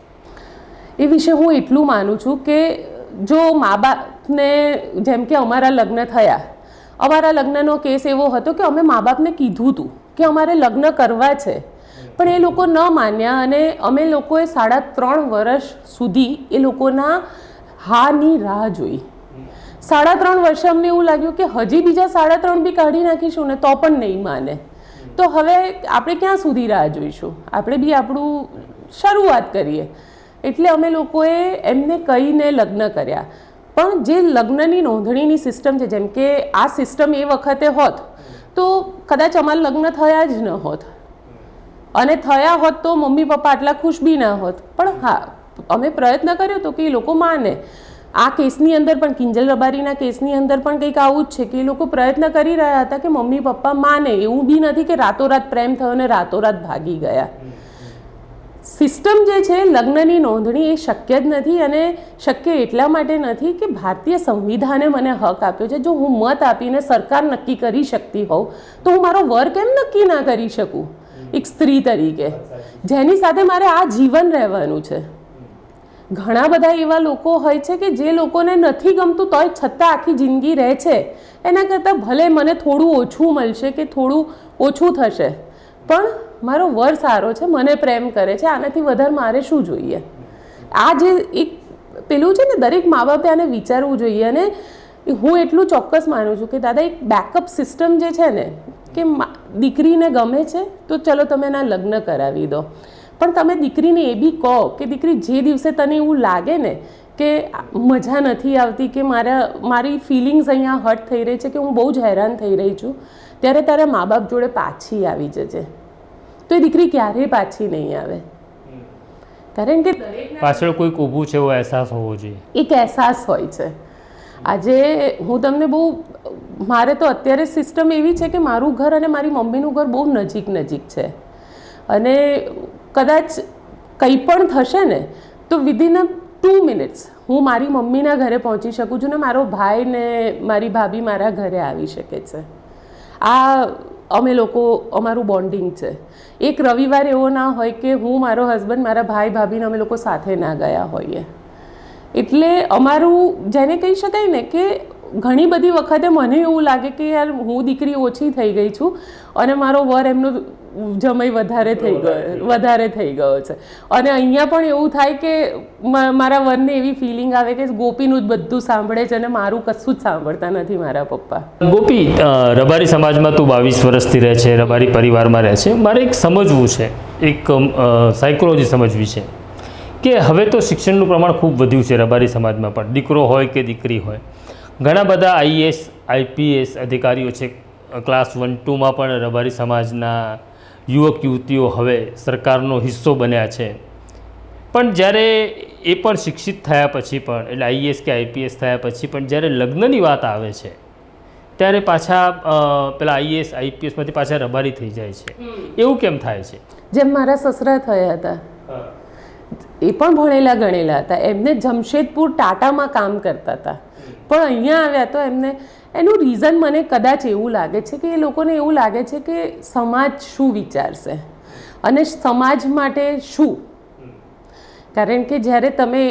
[SPEAKER 2] એ વિશે હું એટલું માનું છું કે જો મા બાપને, જેમ કે અમારા લગ્ન થયા, અમારા લગ્નનો કેસ એવો હતો કે અમે મા બાપને કીધું હતું કે અમારે લગ્ન કરવા છે, પણ એ લોકો ન માન્યા અને અમે લોકોએ 3.5 વર્ષ સુધી એ લોકોના હાની રાહ જોઈ. 3.5 વર્ષે અમને એવું લાગ્યું કે હજી બીજા 3.5 બી કાઢી નાખીશું ને તો પણ નહીં માને, તો હવે આપણે ક્યાં સુધી રાહ જોઈશું, આપણે બી આપણું શરૂઆત કરીએ. એટલે અમે લોકોએ એમને કહીને લગ્ન કર્યા. પણ જે લગ્નની નોંધણીની સિસ્ટમ છે, જેમ કે આ સિસ્ટમ એ વખતે હોત તો કદાચ અમારા લગ્ન થયા જ ન હોત, અને થયા હોત તો મમ્મી પપ્પા આટલા ખુશ બી ના હોત. પણ હા, અમે પ્રયત્ન કર્યો હતો કે એ લોકો માને. આ કેસની અંદર પણ, કિંજલ રબારીના કેસની અંદર પણ કંઈક આવું જ છે કે એ લોકો પ્રયત્ન કરી રહ્યા હતા કે મમ્મી પપ્પા માને. એવું બી નથી કે રાતોરાત પ્રેમ થયો અને રાતોરાત ભાગી ગયા. સિસ્ટમ જે છે લગ્નની નોંધણી, એ શક્ય જ નથી. અને શક્ય એટલા માટે નથી કે ભારતીય સંવિધાને મને હક આપ્યો છે. જો હું મત આપીને સરકાર નક્કી કરી શકતી હોઉં તો હું મારો વર કેમ નક્કી ના કરી શકું એક સ્ત્રી તરીકે, જેની સાથે મારે આ જીવન રહેવાનું છે. ઘણા બધા એવા લોકો હોય છે કે જે લોકોને નથી ગમતું તોય છતાં આખી જિંદગી રહે છે. એના કરતાં ભલે મને થોડું ઓછું મળશે કે થોડું ઓછું થશે, પણ મારો વર સારો છે, મને પ્રેમ કરે છે, આનાથી વધારે મારે શું જોઈએ? આ જે એક પેલું છે ને, દરેક મા બાપે આને વિચારવું જોઈએ. અને હું એટલું ચોક્કસ માનું છું કે દાદા, એક બેકઅપ સિસ્ટમ જે છે ને, કે દીકરીને ગમે છે તો ચલો તમે એના લગ્ન કરાવી દો, પણ તમે દીકરીને એ બી કહો કે દીકરી, જે દિવસે તને એવું લાગે ને કે મજા નથી આવતી, કે મારી ફિલિંગ્સ અહીંયા હર્ટ થઈ રહી છે, કે હું બહુ જ હેરાન થઈ રહી છું, ત્યારે તારા મા બાપ જોડે પાછી આવી જજે. તો એ દીકરી ક્યારેય પાછી નહીં આવે, કારણ કે
[SPEAKER 1] પાછળ કોઈક ઊભું છે એવો અહેસાસ હોવો જોઈએ.
[SPEAKER 2] એક અહેસાસ હોય છે. આજે હું તમને મારે તો અત્યારે સિસ્ટમ એવી છે કે મારું ઘર અને મારી મમ્મીનું ઘર બહુ નજીક છે, અને કદાચ કંઈ પણ થશે ને તો વિધિન 2 મિનિટ્સ હું મારી મમ્મીના ઘરે પહોંચી શકું છું, ને મારો ભાઈ ને મારી ભાભી મારા ઘરે આવી શકે છે. આ અમે લોકો, અમારું બોન્ડિંગ છે. એક રવિવાર એવો ના હોય કે હું, મારો હસબન્ડ, મારા ભાઈ ભાભીને અમે લોકો સાથે ના ગયા હોઈએ. એટલે અમારું, જેને કહી શકાય ને કે ઘણી બધી વખતે મને એવું લાગે કે યાર, હું દીકરી ઓછી થઈ ગઈ છું અને મારો વર એમનો જમાઈ વધારે થઈ ગયો છે. અને અહીંયા પણ એવું થાય કે મારા વરને એવી ફિલિંગ આવે કે ગોપીનું જ બધું સાંભળે છે અને મારું કશું જ સાંભળતા નથી મારા પપ્પા.
[SPEAKER 1] ગોપી, રબારી સમાજમાં તું 22 વર્ષથી રહે છે, રબારી પરિવારમાં રહે છે. મારે એક સમજવું છે, એક સાયકોલોજી સમજવી છે કે હવે તો શિક્ષણનું પ્રમાણ ખૂબ વધ્યું છે રબારી સમાજમાં પણ, દીકરો હોય કે દીકરી હોય. ઘણા બધા આઈએએસ આઈપીએસ અધિકારીઓ છે. ક્લાસ 1, 2માં પણ રબારી સમાજના યુવક યુવતીઓ હવે સરકારનો હિસ્સો બન્યા છે. પણ જ્યારે એ પણ શિક્ષિત થયા પછી પણ, એટલે આઈએએસ કે આઈપીએસ થયા પછી પણ જ્યારે લગ્નની વાત આવે છે ત્યારે પાછા પેલા આઈએએસ આઈપીએસમાંથી પાછા રબારી થઈ જાય છે. એવું કેમ થાય છે?
[SPEAKER 2] જેમ મારા સસરા થયા હતા, એ પણ ભણેલા ગણેલા હતા, એમને જમશેદપુર ટાટામાં કામ કરતા હતા, પણ અહીંયા આવ્યા તો એમને, એનું રીઝન મને કદાચ એવું લાગે છે કે એ લોકોને એવું લાગે છે કે સમાજ શું વિચારશે અને સમાજ માટે શું. કારણ કે જ્યારે તમે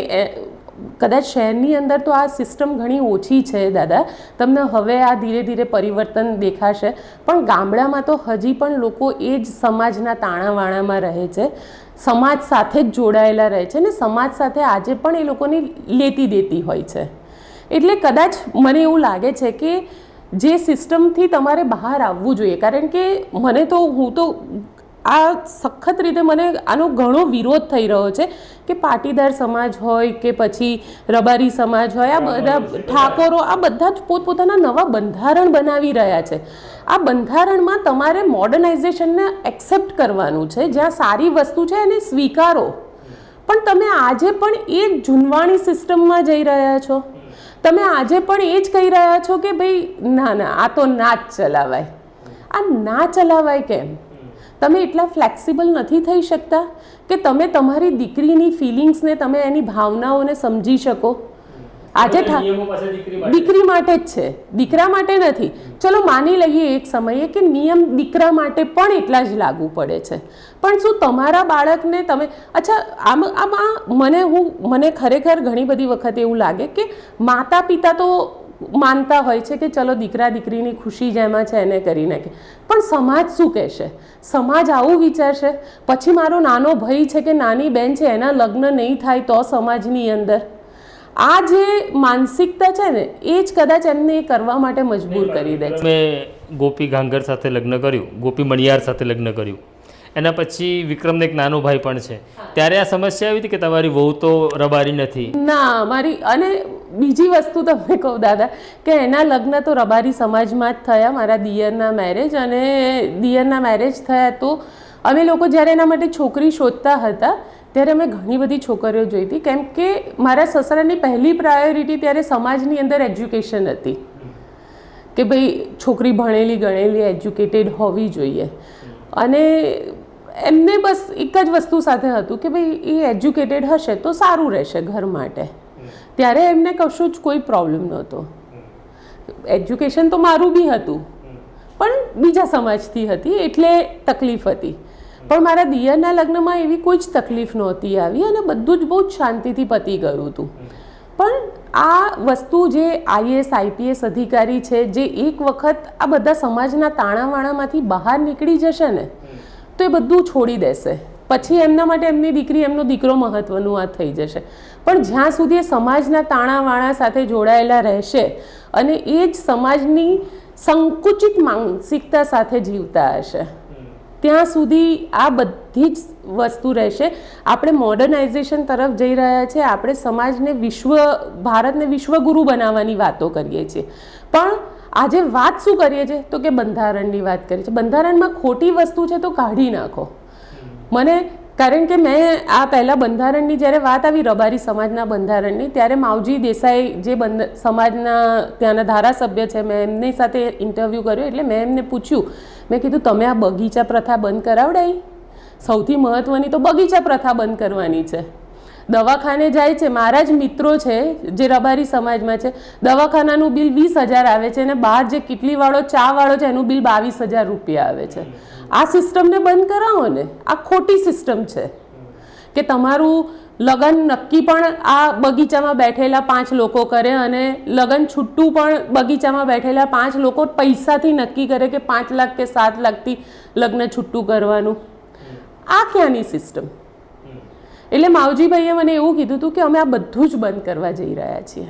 [SPEAKER 2] કદાચ શહેરની અંદર તો આ સિસ્ટમ ઘણી ઓછી છે દાદા, તમને હવે આ ધીરે ધીરે પરિવર્તન દેખાશે, પણ ગામડામાં તો હજી પણ લોકો એ જ સમાજના તાણાવાણામાં રહે છે, સમાજ સાથે જ જોડાયેલા રહે છે, ને સમાજ સાથે આજે પણ એ લોકોની લેતી દેતી હોય છે. એટલે કદાચ મને એવું લાગે છે કે જે સિસ્ટમથી તમારે બહાર આવવું જોઈએ. કારણ કે હું તો આ સખત રીતે મને આનો ઘણો વિરોધ થઈ રહ્યો છે કે પાટીદાર સમાજ હોય કે પછી રબારી સમાજ હોય, આ બધા ઠાકોરો, આ બધા જ પોતપોતાના નવા બંધારણ બનાવી રહ્યા છે. આ બંધારણમાં તમારે મોડર્નાઇઝેશનને એક્સેપ્ટ કરવાનું છે. જ્યાં સારી વસ્તુ છે એને સ્વીકારો, પણ તમે આજે પણ એ જ જૂનવાણી સિસ્ટમમાં જઈ રહ્યા છો. તમે આજે પણ એ જ કહી રહ્યા છો કે ભાઈ ના આ તો ના જ ચલાવાય. આ ના ચલાવાય કેમ? તમે એટલા ફ્લેક્સિબલ નથી થઈ શકતા કે તમે તમારી દીકરીની ફિલિંગ્સને, તમે એની ભાવનાઓને સમજી શકો? આજે દીકરી માટે જ છે, દીકરા માટે નથી. ચલો માની લઈએ એક સમયે કે નિયમ દીકરા માટે પણ એટલા જ લાગુ પડે છે, પણ શું તમારા બાળકને તમે મને ખરેખર ઘણી બધી વખત એવું લાગે કે માતા પિતા તો માનતા હોય છે કે ચલો દીકરા દીકરીની ખુશી જેમાં છે એને કરી નાખે, પણ સમાજ શું કહેશે? સમાજ આવું વિચારશે. પછી મારો નાનો ભાઈ છે કે નાની બેન છે, એના લગ્ન નહીં થાય તો સમાજની અંદર આ જે માનસિકતા છે ને, એ જ કદાચ એમને કરવા માટે મજબૂર કરી દે છે.
[SPEAKER 1] મેં ગોપી ગાંગર સાથે લગ્ન કર્યું, ગોપી મણિયાર સાથે લગ્ન કર્યું, એના પછી વિક્રમને એક નાનો ભાઈ પણ છે. ત્યારે આ સમસ્યા આવી હતી કે તમારી વહુ તો રબારી નથી?
[SPEAKER 2] ના, અને બીજી વસ્તુ તમને કહું દાદા કે એના લગ્ન તો રબારી સમાજમાં જ થયા, મારા દિયરના મેરેજ. અને દિયરના મેરેજ થયા તો અમે લોકો જ્યારે એના માટે છોકરી શોધતા હતા ત્યારે અમે ઘણી બધી છોકરીઓ જોઈ હતી, કેમ કે મારા સસરાની પહેલી પ્રાયોરિટી ત્યારે સમાજની અંદર એજ્યુકેશન હતી કે ભાઈ છોકરી ભણેલી ગણેલી એજ્યુકેટેડ હોવી જોઈએ. અને એમને બસ એક જ વસ્તુ સાથે હતું કે ભાઈ એ એજ્યુકેટેડ હશે તો સારું રહેશે ઘર માટે. ત્યારે એમને કશું જ કોઈ પ્રોબ્લેમ નહોતો. એજ્યુકેશન તો મારું બી હતું પણ બીજા સમાજથી હતી એટલે તકલીફ હતી. પણ મારા દિયરના લગ્નમાં એવી કોઈ જ તકલીફ નહોતી આવી અને બધું જ બહુ જ શાંતિથી પતી ગયું હતું. પણ આ વસ્તુ જે IAS IPS અધિકારી છે, જે એક વખત આ બધા સમાજના તાણાવાણામાંથી બહાર નીકળી જશે ને તો એ બધું છોડી દેશે. પછી એમના માટે એમની દીકરી, એમનો દીકરો મહત્વનું આ થઈ જશે. પણ જ્યાં સુધી એ સમાજના તાણાવાણા સાથે જોડાયેલા રહેશે અને એ જ સમાજની સંકુચિત માનસિકતા સાથે જીવતા હશે, ત્યાં સુધી આ બધી જ વસ્તુ રહેશે. આપણે મોડર્નાઇઝેશન તરફ જઈ રહ્યા છે, આપણે સમાજને ભારતને વિશ્વગુરુ બનાવવાની વાતો કરીએ છીએ, પણ આજે વાત શું કરીએ છીએ તો કે બંધારણની વાત કરીએ છીએ. બંધારણમાં ખોટી વસ્તુ છે તો કાઢી નાખો. કારણ કે મેં આ પહેલાં બંધારણની જ્યારે વાત આવી, રબારી સમાજના બંધારણની, ત્યારે માવજી દેસાઈ જે સમાજના ત્યાંના ધારાસભ્ય છે, મેં એમની સાથે ઇન્ટરવ્યૂ કર્યો. એટલે મેં એમને પૂછ્યું, મેં કીધું તમે આ બગીચા પ્રથા બંધ કરાવડાવી? સૌથી મહત્ત્વની તો બગીચા પ્રથા બંધ કરવાની છે. દવાખાને જાય છે, મારા જ મિત્રો છે જે રબારી સમાજમાં છે, દવાખાનાનું બિલ 20,000 આવે છે અને બહાર જે કિટલીવાળો ચાવાળો છે એનું બિલ 22,000 રૂપિયા આવે છે. આ સિસ્ટમને બંધ કરાવો ને. આ ખોટી સિસ્ટમ છે કે તમારું લગ્ન નક્કી પણ આ બગીચામાં બેઠેલા 5 લોકો કરે અને લગ્ન છૂટું પણ બગીચામાં બેઠેલા 5 લોકો પૈસાથી નક્કી કરે કે 5 લાખ કે 7 લાખથી લગ્ન છૂટું કરવાનું. આ ક્યાંની સિસ્ટમ? એટલે માવજીભાઈએ મને એવું કીધું હતું કે અમે આ બધું જ બંધ કરવા જઈ રહ્યા છીએ.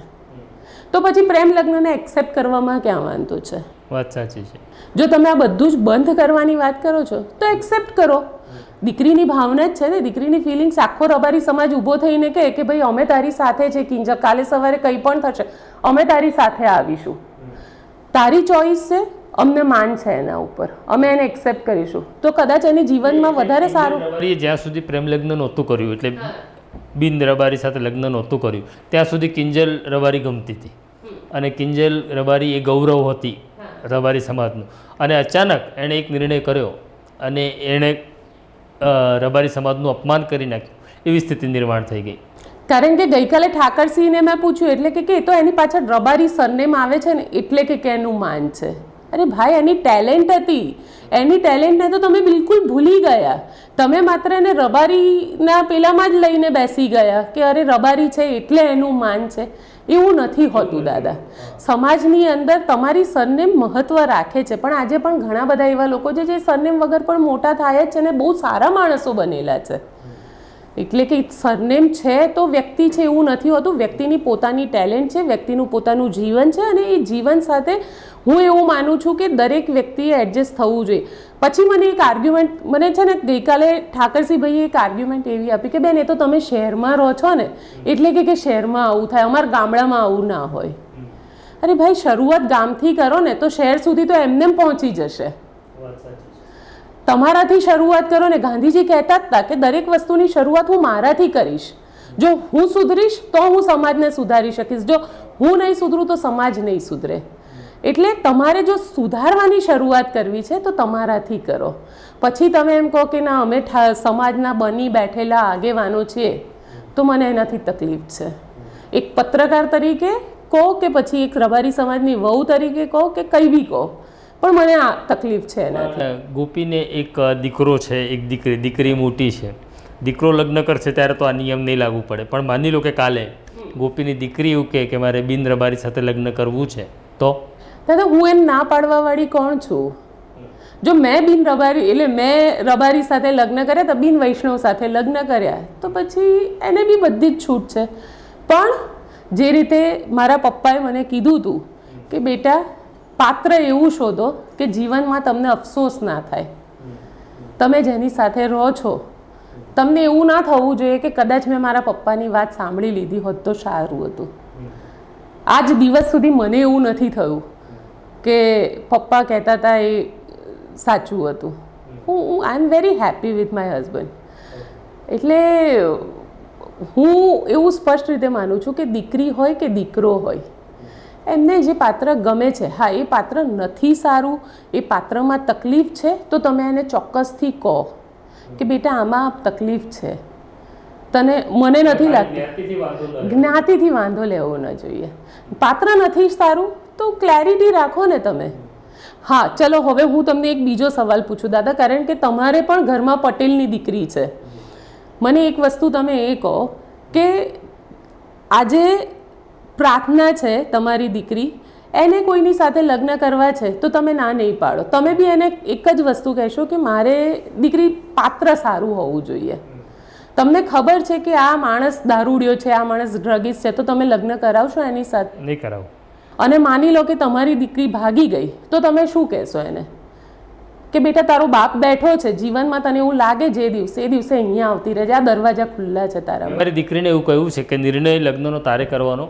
[SPEAKER 2] તો પછી પ્રેમ લગ્નને એક્સેપ્ટ કરવામાં ક્યાં વાંધો છે?
[SPEAKER 1] વાત સાચી છે.
[SPEAKER 2] જો તમે આ બધું જ બંધ કરવાની વાત કરો છો તો એક્સેપ્ટ કરો. દીકરીની ભાવના જ છે ને, દીકરીની ફિલિંગ્સ. આખો રબારી સમાજ ઊભો થઈને કહે કે ભાઈ અમે તારી સાથે છે કિંજલ, કાલે સવારે કંઈ પણ થશે અમે તારી સાથે આવીશું, તારી ચોઈસ છે, અમને માન છે એના ઉપર, અમે એને એક્સેપ્ટ કરીશું, તો કદાચ એની જીવનમાં વધારે સારું.
[SPEAKER 1] જ્યાં સુધી પ્રેમ લગ્ન નહોતું કર્યું, એટલે બિન રબારી સાથે લગ્ન નહોતું કર્યું, ત્યાં સુધી કિંજલ રબારી ગમતી હતી અને કિંજલ રબારી એ ગૌરવ હતી રબારી સમાજનું. અને અચાનક એણે એક નિર્ણય કર્યો અને એણે રબારી સમાજનું અપમાન કરી નાખ્યું. એવી સ્થિતિ નિર્માણ થઈ ગઈ.
[SPEAKER 2] કારણ કે ગઈકાલે ઠાકરસિંહને મેં પૂછ્યું એટલે કે તો એની પાછળ રબારી સરનેમ આવે છે ને એટલે કે એનું માન છે. અરે ભાઈ, એની ટેલેન્ટ હતી, એની ટેલેન્ટને તો તમે બિલકુલ ભૂલી ગયા. તમે માત્ર એને રબારીના પેલામાં જ લઈને બેસી ગયા કે અરે રબારી છે એટલે એનું માન છે. એવું નથી હોતું દાદા. સમાજની અંદર તમારી સરનેમ મહત્ત્વ રાખે છે, પણ આજે પણ ઘણા બધા એવા લોકો છે જે સરનેમ વગર પણ મોટા થાય જ છે અને બહુ સારા માણસો બનેલા છે. એટલે કે સરનેમ છે તો વ્યક્તિ છે એવું નથી હોતું. વ્યક્તિની પોતાની ટેલેન્ટ છે, વ્યક્તિનું પોતાનું જીવન છે, અને એ જીવન સાથે હું એવું માનું છું કે દરેક વ્યક્તિએ એડજસ્ટ થવું જોઈએ. પછી મને એક આર્ગ્યુમેન્ટ, મને છે ને ગઈકાલે ઠાકરસિંહભાઈએ એક આર્ગ્યુમેન્ટ એવી આપી કે બેન, એ તો તમે શહેરમાં રહો છો ને એટલે કે શહેરમાં આવું થાય, અમારા ગામડામાં આવું ના હોય. અરે ભાઈ, શરૂઆત ગામથી કરો ને તો શહેર સુધી તો એમને પહોંચી જશે. તમારાથી શરૂઆત કરો ને. ગાંધીજી કહેતા જ હતા કે દરેક વસ્તુની શરૂઆત હું મારાથી કરીશ. જો હું સુધરીશ તો હું સમાજને સુધારી શકીશ, જો હું નહીં સુધરું તો સમાજ નહીં સુધરે. એટલે તમારે જો સુધારવાની શરૂઆત કરવી છે તો તમારાથી કરો. પછી તમે એમ કહો કે ના અમે સમાજના બની બેઠેલા આગેવાનો છીએ, તો મને એનાથી તકલીફ છે. એક પત્રકાર તરીકે કહો કે પછી એક રબારી સમાજની વહુ તરીકે કહો કે કંઈ બી કહો, પણ મને આ તકલીફ છે એનાથી.
[SPEAKER 1] ગોપીને એક દીકરો છે, એક દીકરી મોટી છે. દીકરો લગ્ન કરશે ત્યારે તો આ નિયમ નહીં લાગુ પડે, પણ માની લો કે કાલે ગોપીની દીકરી એવું કહે કે મારે બિન રબારી સાથે લગ્ન કરવું છે, તો
[SPEAKER 2] દાદા હું એમ ના પાડવાવાળી કોણ છું? જો મેં બિન રબારી એટલે મેં રબારી સાથે લગ્ન કર્યા તો બિન વૈષ્ણવ સાથે લગ્ન કર્યા, તો પછી એને બી બધી જ છૂટ છે. પણ જે રીતે મારા પપ્પાએ મને કીધું હતું કે બેટા, પાત્ર એવું શોધો કે જીવનમાં તમને અફસોસ ના થાય. તમે જેની સાથે રહો છો તમને એવું ના થવું જોઈએ કે કદાચ મેં મારા પપ્પાની વાત સાંભળી લીધી હોત તો સારું હતું. આજ દિવસ સુધી મને એવું નથી થયું કે પપ્પા કહેતા હતા એ સાચું હતું. I am very happy with my husband. એટલે હું એવું સ્પષ્ટ રીતે માનું છું કે દીકરી હોય કે દીકરો હોય, એમને જે પાત્ર ગમે છે, હા એ પાત્ર નથી સારું, એ પાત્રમાં તકલીફ છે, તો તમે એને ચોક્કસથી કહો કે બેટા આમાં તકલીફ છે, તને મને નથી લાગતું. જ્ઞાતિથી વાંધો લેવો ન જોઈએ. પાત્ર નથી સારું તો ક્લેરિટી રાખો ને તમે. હા ચલો, હવે હું તમને એક બીજો સવાલ પૂછું દાદા, કારણ કે તમારે પણ ઘરમાં પટેલની દીકરી છે. મને એક વસ્તુ તમે એ કહો કે આજે પ્રાર્થના છે તમારી દીકરી, એને કોઈની સાથે લગ્ન કરવા છે તો તમે ના નહીં પાડો. તમે બી એને એક જ વસ્તુ કહેશો કે મારે દીકરી પાત્ર સારું હોવું જોઈએ. તમને ખબર છે કે આ માણસ દારૂડિયો છે, આ માણસ ડ્રગિસ્ટ છે, તો તમે લગ્ન કરાવશો એની સાથે?
[SPEAKER 1] નહીં કરાવો.
[SPEAKER 2] અને માની લો કે તમારી દીકરી ભાગી ગઈ, તો તમે શું કહેશો એને કે બેટા તારો બાપ બેઠો છે, જીવનમાં તને એવું લાગે જે દિવસે એ દિવસે અહીંયા આવતી રહેજે, આ દરવાજા ખુલ્લા છે તારા.
[SPEAKER 1] મારી દીકરીને એવું કહ્યું છે કે નિર્ણય લગ્નનો તારે કરવાનો,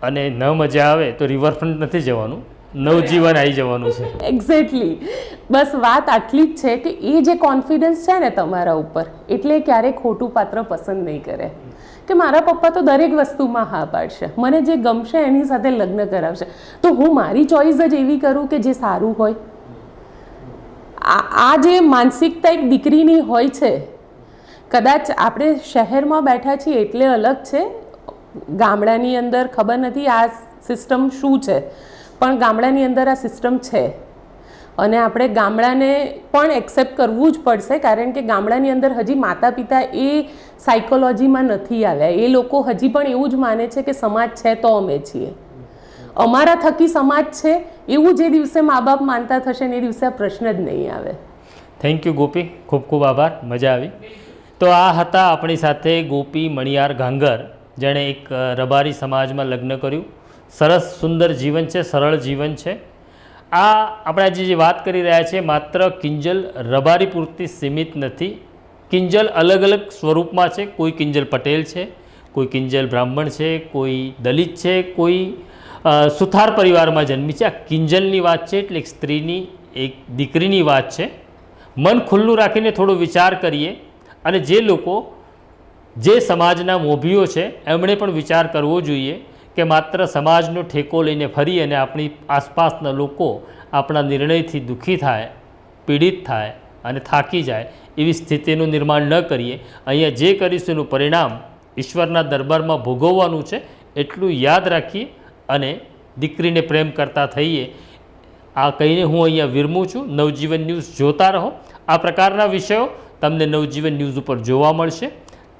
[SPEAKER 1] અને ન મજા આવે તો રિવરફ્રન્ટ નથી જવાનું, નવજીવન આવી જવાનું છે.
[SPEAKER 2] એક્ઝેક્ટલી. બસ વાત આટલી જ છે કે એ જે કોન્ફિડન્સ છે ને તમારા ઉપર, એટલે ક્યારેય ખોટું પાત્ર પસંદ નહીં કરે કે મારા પપ્પા તો દરેક વસ્તુમાં હા પાડશે, મને જે ગમશે એની સાથે લગ્ન કરાવશે, તો હું મારી ચોઈસ જ એવી કરું કે જે સારું હોય. આ જે માનસિકતા એક દીકરીની હોય છે, કદાચ આપણે શહેરમાં બેઠા છીએ એટલે અલગ છે, ગામડાની અંદર ખબર નથી આ સિસ્ટમ શું છે, પણ ગામડાની અંદર આ સિસ્ટમ છે. અને આપણે ગામડાને પણ એક્સેપ્ટ કરવું જ પડશે, કારણ કે ગામડાની અંદર હજી માતા પિતા એ સાયકોલોજીમાં નથી આવ્યા. એ લોકો હજી પણ એવું જ માને છે કે સમાજ છે તો અમે છીએ, અમારા થકી સમાજ છે, એવું જે દિવસે મા બાપ માનતા થશે ને એ દિવસે આ પ્રશ્ન જ નહીં આવે.
[SPEAKER 1] થેન્ક યુ ગોપી, ખૂબ ખૂબ આભાર, મજા આવી. તો આ હતા આપણી સાથે ગોપી મણિયાર ગાંગર, જેણે એક રબારી સમાજમાં લગ્ન કર્યું. સરસ સુંદર જીવન છે, સરળ જીવન છે. આ આપણે આજે જે વાત કરી રહ્યા છીએ માત્ર કિંજલ રબારી પૂરતી સીમિત નથી. કિંજલ અલગ અલગ સ્વરૂપમાં છે. કોઈ કિંજલ પટેલ છે, કોઈ કિંજલ બ્રાહ્મણ છે, કોઈ દલિત છે, કોઈ સુથાર પરિવારમાં જન્મી છે. આ કિંજલની વાત છે, એટલે એક સ્ત્રીની, એક દીકરીની વાત છે. મન ખુલ્લું રાખીને થોડો વિચાર કરીએ, અને જે લોકો જે સમાજના મોભીઓ છે એમણે પણ વિચાર કરવો જોઈએ કે માત્ર સમાજનો ઠેકો લઈને ફરી અને આપણી આસપાસના લોકો આપણા નિર્ણયથી દુઃખી થાય, પીડિત થાય અને થાકી જાય એવી સ્થિતિનું નિર્માણ ન કરીએ. અહીંયા જે કરીશું એનું પરિણામ ઈશ્વરના દરબારમાં ભોગવવાનું છે, એટલું યાદ રાખીએ અને દીકરીને પ્રેમ કરતા થઈએ. આ કહીને હું અહીંયા વિરમું છું. નવજીવન ન્યૂઝ જોતા રહો. આ પ્રકારના વિષયો તમને નવજીવન ન્યૂઝ ઉપર જોવા મળશે.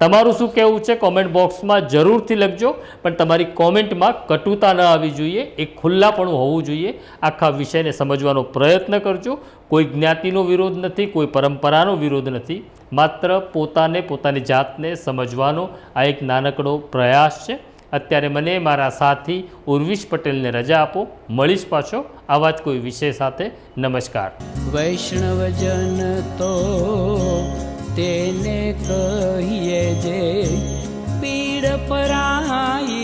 [SPEAKER 1] તમારું શું કહેવું છે કોમેન્ટ બોક્સમાં જરૂરથી લખજો, પણ તમારી કોમેન્ટમાં કટુતા ન આવી જોઈએ, એક ખુલ્લાપણું હોવું જોઈએ. આખા વિષયને સમજવાનો પ્રયત્ન કરજો. કોઈ જ્ઞાતિનો વિરોધ નથી, કોઈ પરંપરાનો વિરોધ નથી. માત્ર પોતાની જાતને સમજવાનો આ એક નાનકડો પ્રયાસ છે. અત્યારે મને મારા સાથી ઉર્વિશ પટેલને રજા આપો. મળીશ પાછો આવા જ કોઈ વિષય સાથે. નમસ્કાર.
[SPEAKER 3] વૈષ્ણવજન તો તેને કહીએ જે પીડ પરાઈ.